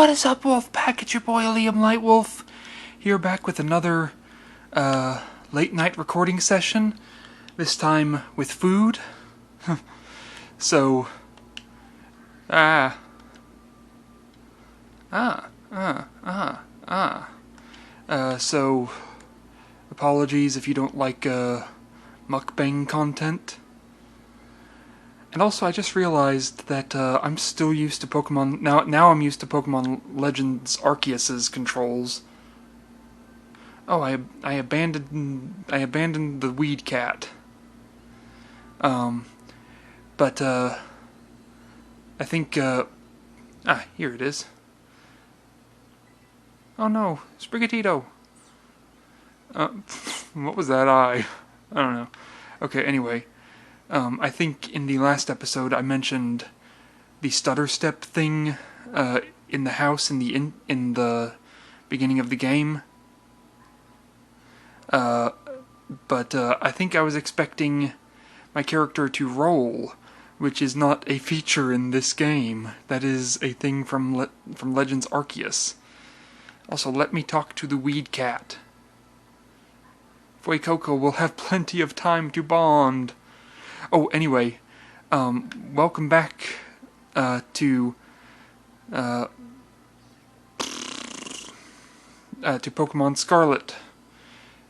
What is up, Wolfpack? It's your boy Liam Lightwolf, here back with another late night recording session, this time with food. So, so, apologies if you don't like mukbang content. And also, I just realized that I'm still used to Pokemon. Now I'm used to Pokemon Legends Arceus's controls. Oh, I abandoned the weed cat. But I think here it is. Oh no, Sprigatito. What was that eye? I don't know. Okay, anyway. I think in the last episode I mentioned the stutter step thing in the house in the beginning of the game. But I think I was expecting my character to roll, which is not a feature in this game. That is a thing from Legends Arceus. Also, let me talk to the weed cat. Fuecoco will have plenty of time to bond. Oh, anyway, welcome back to Pokémon Scarlet,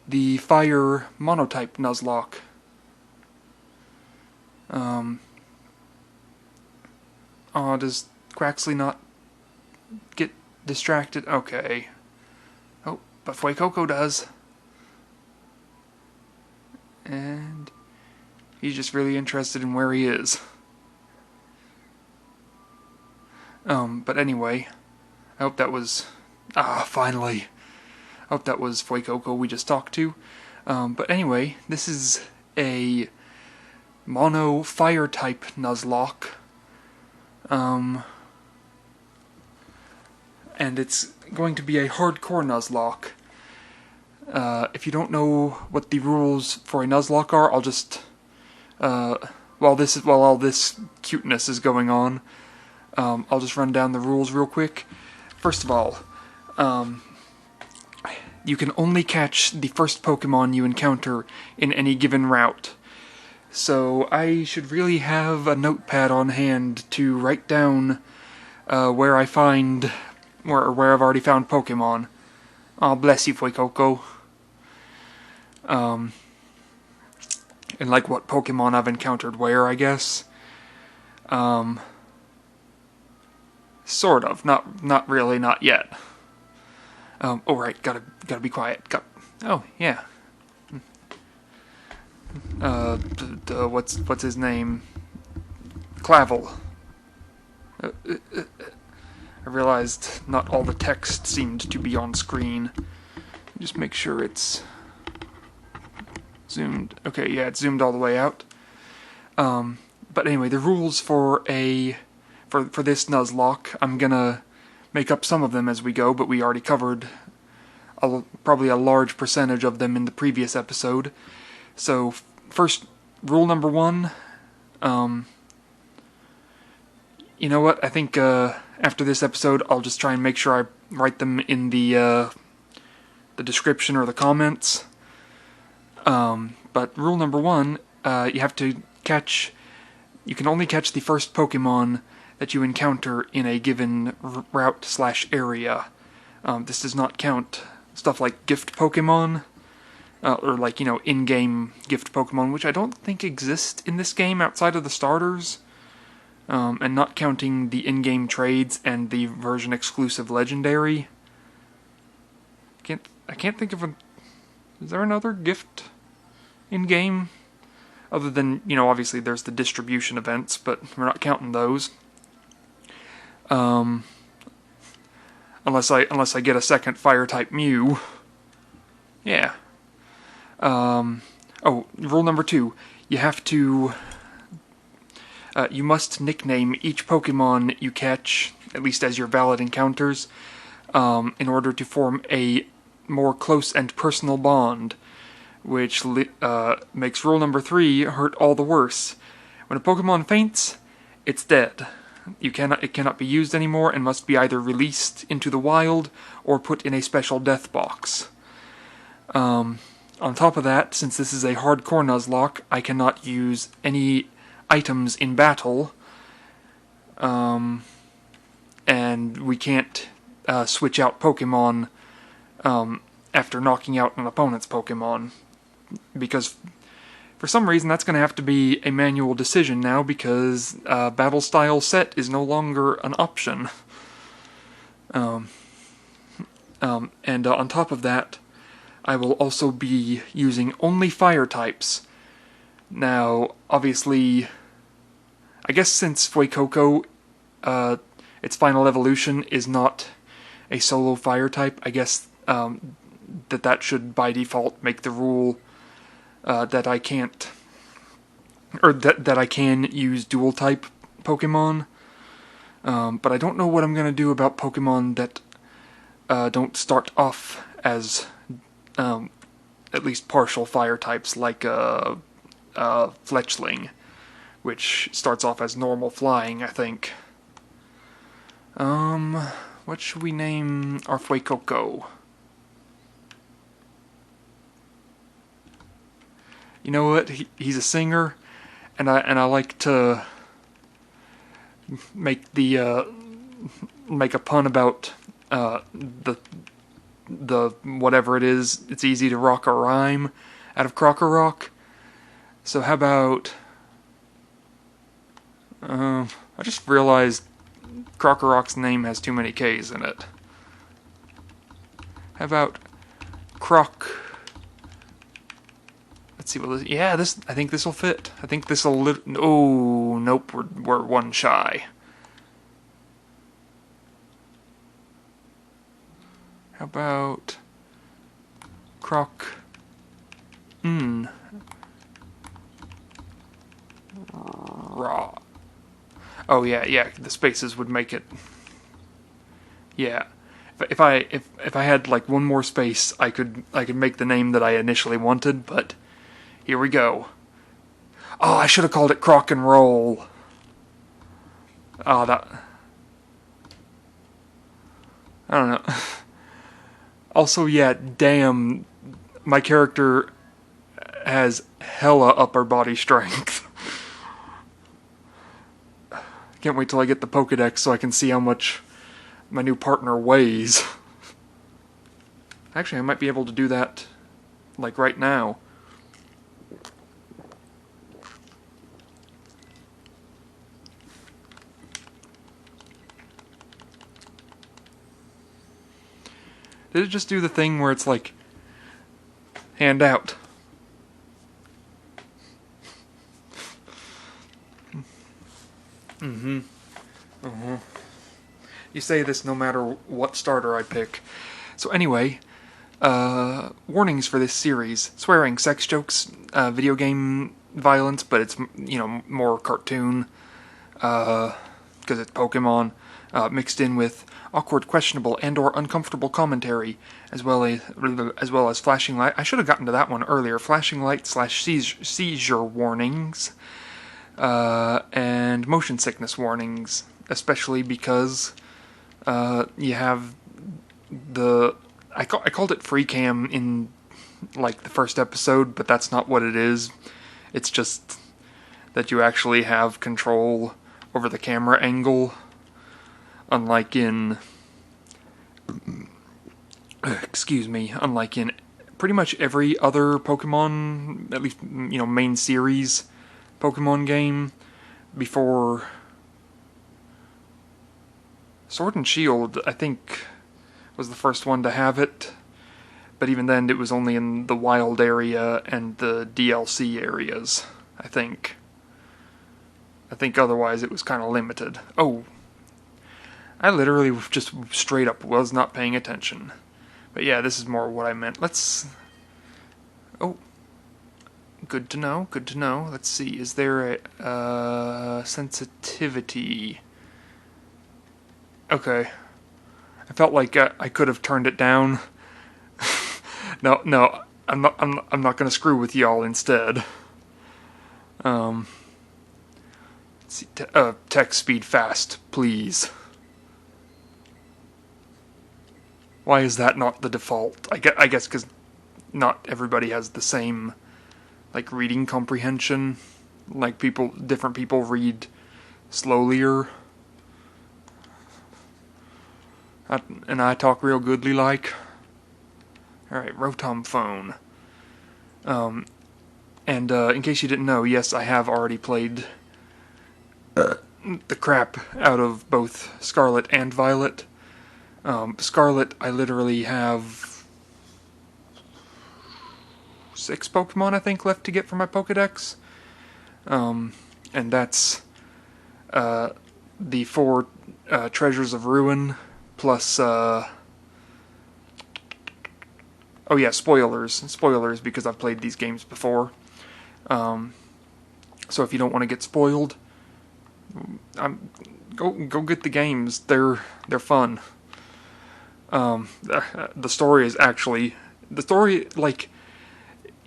the fire Monotype Nuzlocke. Oh, does Quaxley not get distracted? Okay. Oh, but Fuecoco does. And he's just really interested in where he is. But anyway, I hope that was... finally. I hope that was Fuecoco we just talked to. But anyway, this is a mono fire type Nuzlocke. And it's going to be a hardcore Nuzlocke. If you don't know what the rules for a Nuzlocke are, I'll just... while all this cuteness is going on, I'll just run down the rules real quick. First of all, you can only catch the first Pokemon you encounter in any given route. So I should really have a notepad on hand to write down where I've already found Pokemon. Oh, bless you, Fuecoco. And like what Pokemon I've encountered where, I guess. Sort of. Not really, not yet. Oh right, gotta be quiet. Oh, yeah. What's his name? Clavel. I realized not all the text seemed to be on screen. Just make sure it's zoomed. Okay, yeah, it's zoomed all the way out. But anyway, the rules for this Nuzlocke, I'm gonna make up some of them as we go, but we already covered probably a large percentage of them in the previous episode. So, first, rule number 1, you know what, I think after this episode I'll just try and make sure I write them in the description or the comments. But rule number 1, you can only catch the first Pokemon that you encounter in a given route/area. This does not count stuff like gift Pokemon, or like, in-game gift Pokemon, which I don't think exist in this game outside of the starters, and not counting the in-game trades and the version-exclusive legendary. I can't think of is there another gift in-game? Other than, obviously there's the distribution events, but we're not counting those. Unless I get a second Fire-type Mew. Yeah. Oh, rule number 2. You have to... you must nickname each Pokemon you catch, at least as your valid encounters, in order to form a more close and personal bond, which makes rule number 3 hurt all the worse. When a Pokemon faints, it's dead. it cannot be used anymore and must be either released into the wild or put in a special death box. On top of that, since this is a hardcore Nuzlocke, I cannot use any items in battle, and we can't switch out Pokemon after knocking out an opponent's Pokemon, because for some reason that's going to have to be a manual decision now, because battle style set is no longer an option. And on top of that, I will also be using only fire types. Now, obviously, I guess since Fuecoco, its final evolution is not a solo fire type, I guess that should by default make the rule that I can't, or that I can use dual type Pokemon. But I don't know what I'm gonna do about Pokemon that don't start off as at least partial fire types, like Fletchling, which starts off as normal flying, I think. What should we name our Fuecoco? You know what? He's a singer, and I like to make a pun about the whatever it is. It's easy to rock a rhyme out of Crocker Rock. So how about I just realized Crocker Rock's name has too many K's in it. How about Croc? Let's see what this. Yeah, this. I think this will fit. I think this will. Oh, nope. We're one shy. How about Croc? Raw. Oh yeah. The spaces would make it. Yeah. If I had like one more space, I could make the name that I initially wanted, but here we go. Oh, I should have called it Croc and Roll. Oh, that. I don't know. Also, yeah, damn, my character has hella upper body strength. Can't wait till I get the Pokédex so I can see how much my new partner weighs. Actually, I might be able to do that, like, right now. Did it just do the thing where it's like, hand out? You say this no matter what starter I pick. So anyway, warnings for this series: swearing, sex jokes, video game violence, but it's, you know, more cartoon, because it's Pokemon, mixed in with awkward, questionable, and/or uncomfortable commentary, as well as flashing light. I should have gotten to that one earlier. Flashing light / seizure warnings, and motion sickness warnings, especially because you have the. I called it free cam in like the first episode, but that's not what it is. It's just that you actually have control over the camera angle. Unlike in pretty much every other Pokemon, at least, you know, main series Pokemon game, before Sword and Shield, I think, was the first one to have it, but even then it was only in the wild area and the DLC areas, I think. Otherwise it was kind of limited. Oh, I literally just straight up was not paying attention. But yeah, this is more what I meant. Let's... Oh. Good to know, good to know. Let's see, is there a sensitivity? Okay. I felt like I could have turned it down. No, I'm not gonna screw with y'all instead. Let's text speed fast, please. Why is that not the default? I guess because not everybody has the same, like, reading comprehension. Like, different people read slowlier. And I talk real goodly like. Alright, Rotom phone. And in case you didn't know, yes, I have already played the crap out of both Scarlet and Violet. Scarlet, I literally have 6 Pokemon, I think, left to get from my Pokedex. And that's the 4 Treasures of Ruin, plus, oh yeah, spoilers, because I've played these games before. So if you don't want to get spoiled, go get the games. They're fun. The story is actually like,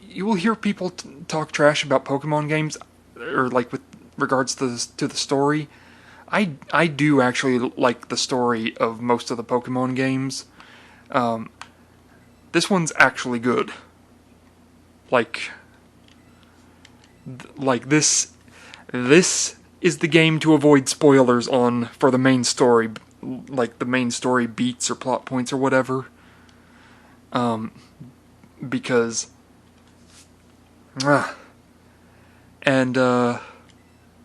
you will hear people talk trash about Pokemon games, or like with regards to the story. I do actually like the story of most of the Pokemon games. This one's actually good. Like this is the game to avoid spoilers on for the main story, like the main story beats or plot points or whatever. Because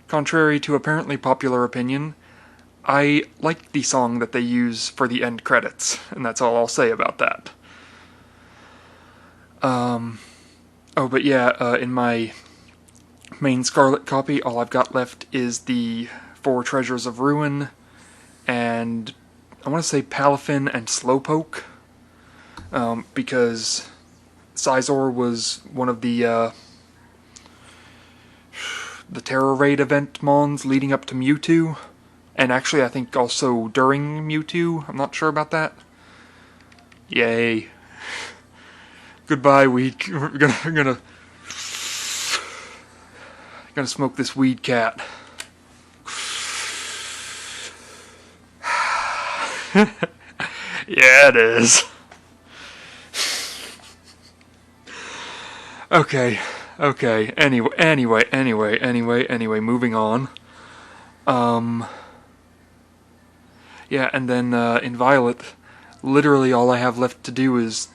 contrary to apparently popular opinion, I like the song that they use for the end credits, and that's all I'll say about that. Oh, but yeah, in my main Scarlet copy, all I've got left is the 4 Treasures of Ruin, and I want to say Palafin and Slowpoke, because Scizor was one of the Terror Raid event mons leading up to Mewtwo, and actually I think also during Mewtwo. I'm not sure about that. Yay. Goodbye, weed. We're gonna smoke this weed cat. Yeah, it is. Okay. Anyway, moving on. Yeah, and then in Violet, literally all I have left to do is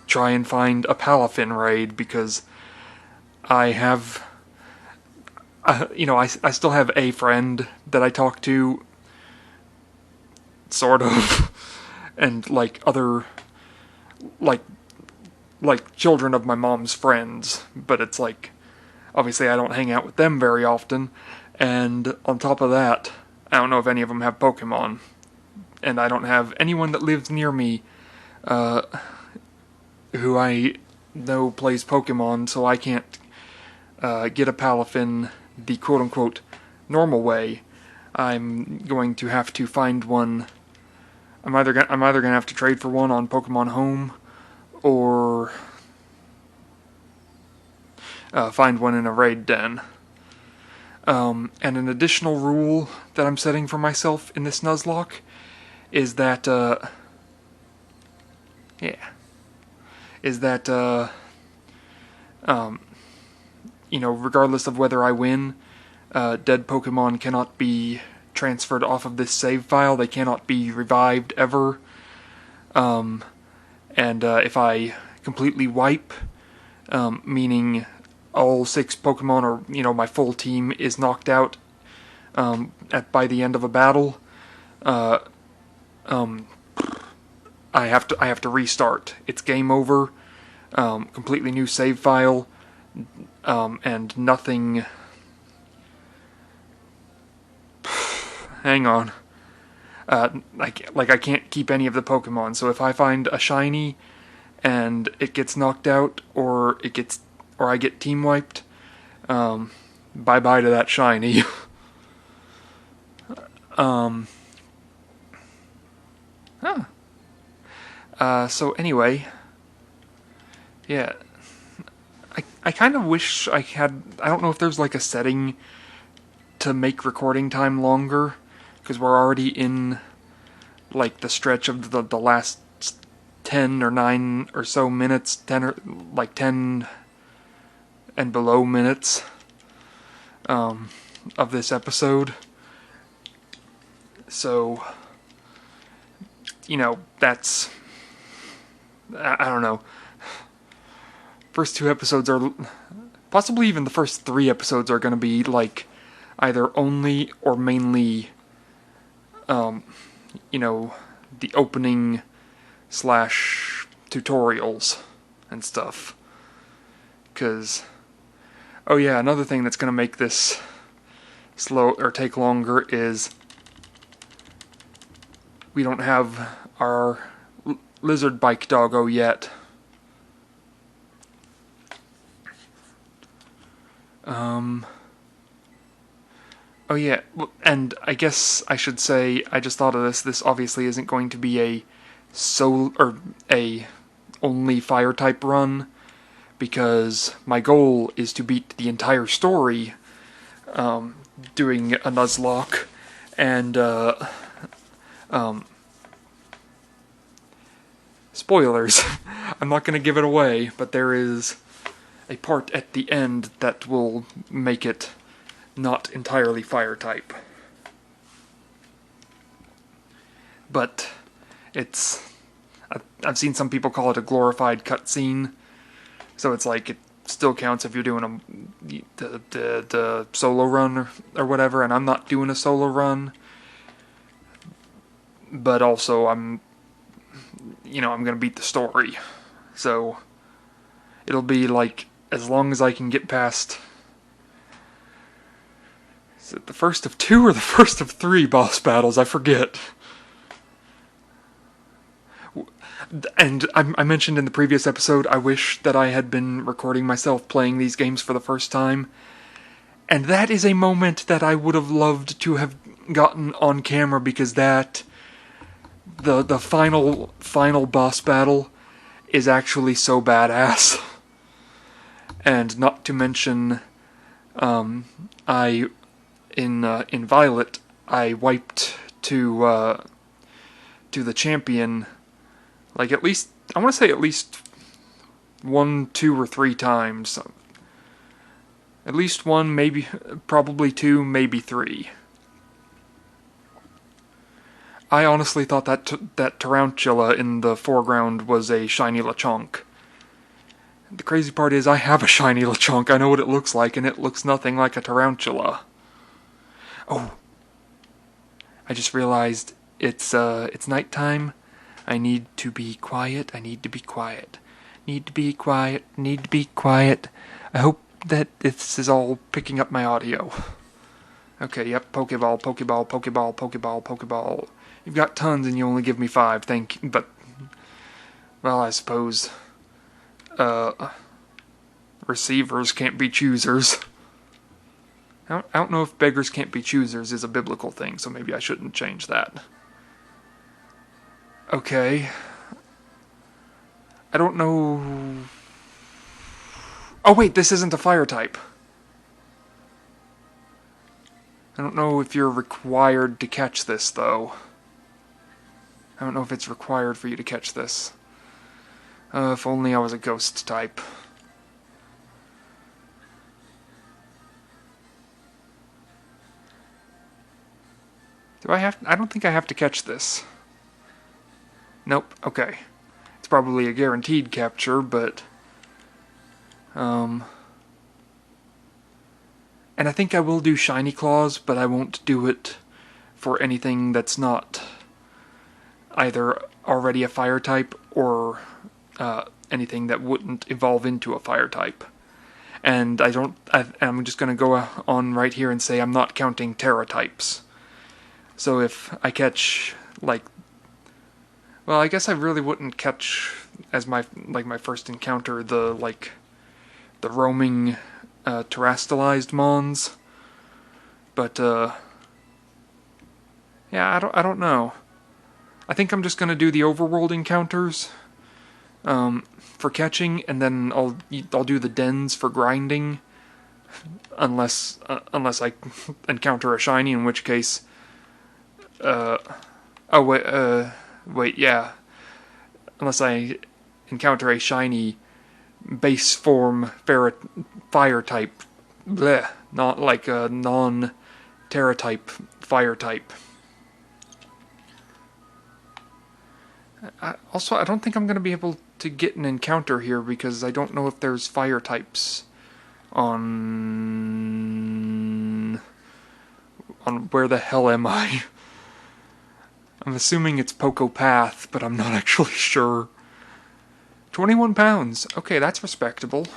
try and find a Palafin raid, because I have, I still have a friend that I talk to, sort of, and like other, like children of my mom's friends, but it's like, obviously I don't hang out with them very often, and on top of that, I don't know if any of them have Pokemon, and I don't have anyone that lives near me, who I know plays Pokemon, so I can't get a Palafin the quote-unquote normal way. I'm going to have to find one. I'm either gonna have to trade for one on Pokemon Home, or find one in a raid den. And an additional rule that I'm setting for myself in this Nuzlocke is that, regardless of whether I win, dead Pokemon cannot be transferred off of this save file. They cannot be revived ever. And if I completely wipe, meaning all 6 Pokemon, or my full team is knocked out by the end of a battle, I have to restart. It's game over. Completely new save file, and nothing. Hang on. I can't keep any of the Pokemon. So if I find a shiny and it gets knocked out, or I get team wiped, bye bye to that shiny. So anyway, yeah, I kind of wish I had, I don't know if there's like a setting to make recording time longer, because we're already in like the stretch of the last 10 or 9 or so minutes, 10 or like 10 and below minutes of this episode. So, you know, that's, I don't know. First 2 episodes are, possibly even the first 3 episodes are going to be like either only or mainly, you know, the opening / tutorials and stuff. Because, oh yeah, another thing that's going to make this slow or take longer is we don't have our lizard bike doggo yet. Oh yeah, and I guess I should say, I just thought of this, this obviously isn't going to be a only fire type run, because my goal is to beat the entire story doing a Nuzlocke, and spoilers, I'm not going to give it away, but there is a part at the end that will make it not entirely fire type. But it's, I've seen some people call it a glorified cutscene, so it's like it still counts if you're doing the solo run or whatever, and I'm not doing a solo run, but also I'm gonna beat the story, so it'll be like, as long as I can get past, is it the first of 2 or the first of 3 boss battles? I forget. And I mentioned in the previous episode, I wish that I had been recording myself playing these games for the first time. And that is a moment that I would have loved to have gotten on camera, because that, the final boss battle is actually so badass. And not to mention, in Violet, I wiped to the champion, like at least, I want to say at least 1, 2, or 3 times. At least 1, maybe, probably 2, maybe 3. I honestly thought that tarantula in the foreground was a shiny Lechonk. The crazy part is I have a shiny Lechonk. I know what it looks like, and it looks nothing like a tarantula. Oh, I just realized it's nighttime. I need to be quiet. I need to be quiet. Need to be quiet. Need to be quiet. I hope that this is all picking up my audio. Okay, yep, Pokeball, Pokeball, Pokeball, Pokeball, Pokeball. You've got tons and you only give me 5, thank you, but, well, I suppose, receivers can't be choosers. I don't know if beggars can't be choosers is a biblical thing, so maybe I shouldn't change that. Okay. I don't know... Oh wait, this isn't a fire type. I don't know if you're required to catch this, though. I don't know if it's required for you to catch this. If only I was a ghost type. Do I have... I don't think I have to catch this. Nope, okay. It's probably a guaranteed capture, but... And I think I will do Shiny Claws, but I won't do it for anything that's not either already a fire type or anything that wouldn't evolve into a fire type. And I'm just going to go on right here and say I'm not counting Terra types. So if I catch, like... Well, I guess I really wouldn't catch, as my first encounter, the roaming... terastallized Mons, but yeah, I don't know. I think I'm just gonna do the overworld encounters for catching, and then I'll do the dens for grinding unless I encounter a shiny, in which case, oh wait, yeah, unless I encounter a shiny base form fire type, bleh, not like a non-terra type fire type. Also, I don't think I'm going to be able to get an encounter here because I don't know if there's fire types on where the hell am I? I'm assuming it's Poco Path, but I'm not actually sure. 21 pounds. Okay, that's respectable.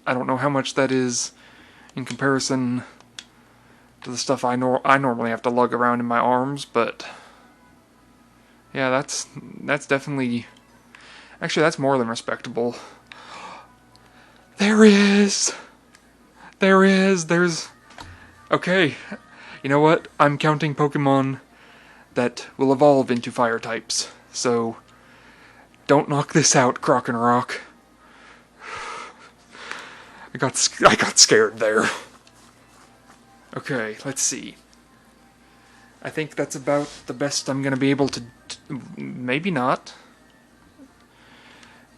I don't know how much that is in comparison to the stuff I normally have to lug around in my arms, but yeah, that's definitely... Actually, that's more than respectable. There's... Okay, you know what? I'm counting Pokemon that will evolve into fire types, so don't knock this out, Croc-and-Rock. I got scared there. Okay, let's see. I think that's about the best I'm going to be able to... Maybe not.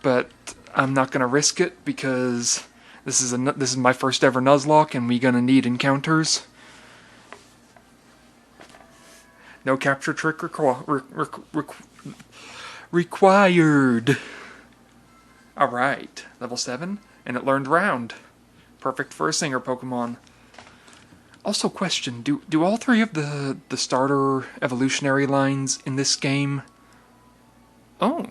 But I'm not going to risk it because this is my first ever Nuzlocke and we're going to need encounters. No capture trick required. Alright, level 7, and it learned Round. Perfect for a Singer Pokemon. Also, question, do all three of the starter evolutionary lines in this game... Oh.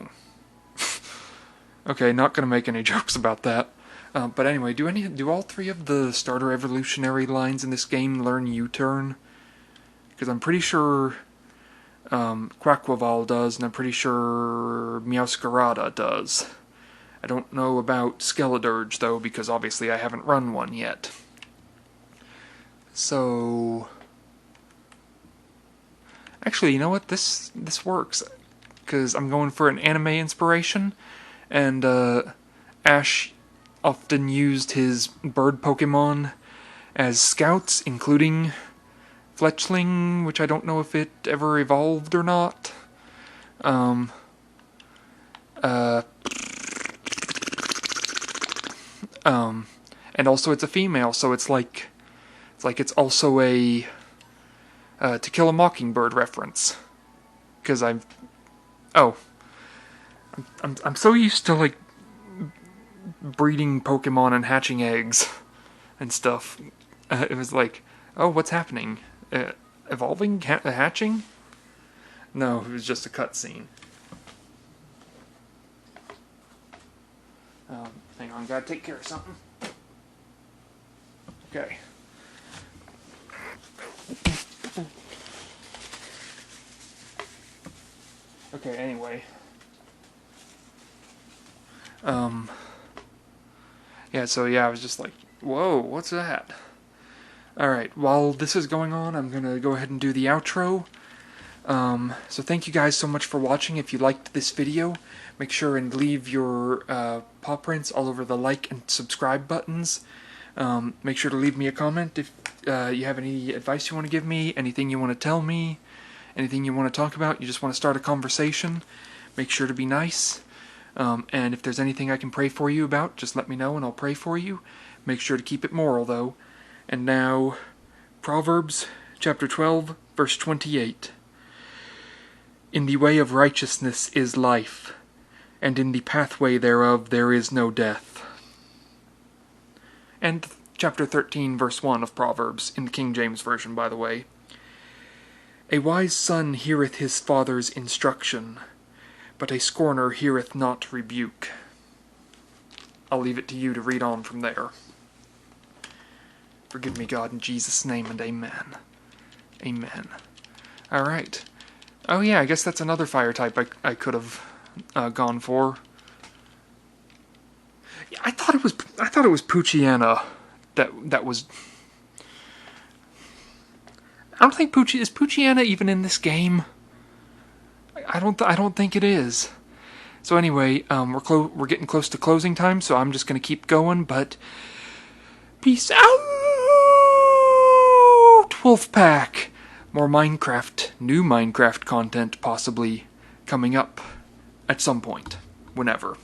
Okay, not gonna make any jokes about that. But anyway, do all three of the starter evolutionary lines in this game learn U-turn? Because I'm pretty sure Quaquaval does, and I'm pretty sure Meowscarada does. I don't know about Skeledirge, though, because obviously I haven't run one yet. So... Actually, you know what? This works. Because I'm going for an anime inspiration, and Ash often used his bird Pokemon as scouts, including Fletchling, which I don't know if it ever evolved or not. And also it's a female, so it's like it's also a To Kill a Mockingbird reference. Because I'm so used to like breeding Pokemon and hatching eggs and stuff. It was like, oh, what's happening? Evolving? Hatching? No, it was just a cutscene. Hang on, gotta take care of something. Okay. Okay, anyway. Yeah, so yeah, I was just like, whoa, what's that? Alright, while this is going on, I'm gonna go ahead and do the outro. So thank you guys so much for watching. If you liked this video, make sure and leave your paw prints all over the like and subscribe buttons. Make sure to leave me a comment if you have any advice you want to give me, anything you want to tell me, anything you want to talk about, you just want to start a conversation. Make sure to be nice. And if there's anything I can pray for you about, just let me know and I'll pray for you. Make sure to keep it moral, though. And now, Proverbs chapter 12, verse 28. In the way of righteousness is life, and in the pathway thereof there is no death. And chapter 13, verse 1 of Proverbs, in the King James Version, by the way. A wise son heareth his father's instruction, but a scorner heareth not rebuke. I'll leave it to you to read on from there. Forgive me, God, in Jesus' name, and amen. Amen. Alright. Oh yeah, I guess that's another fire type I could have gone for. Yeah, I thought it was Poochyena that was... I don't think is Poochyena even in this game? I don't think it is. So anyway, we're getting close to closing time, so I'm just gonna keep going. But Peace out, Wolfpack. More Minecraft, new Minecraft content possibly coming up at some point, whenever.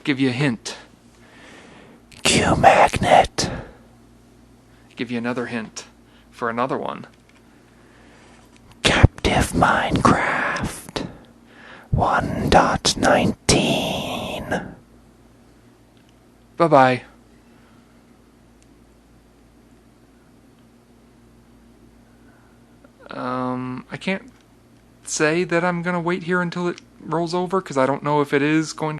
Give you a hint. Q-Magnet. Give you another hint for another one. Captive Minecraft 1.19. Bye-bye. I can't say that I'm gonna wait here until it rolls over, because I don't know if it is going to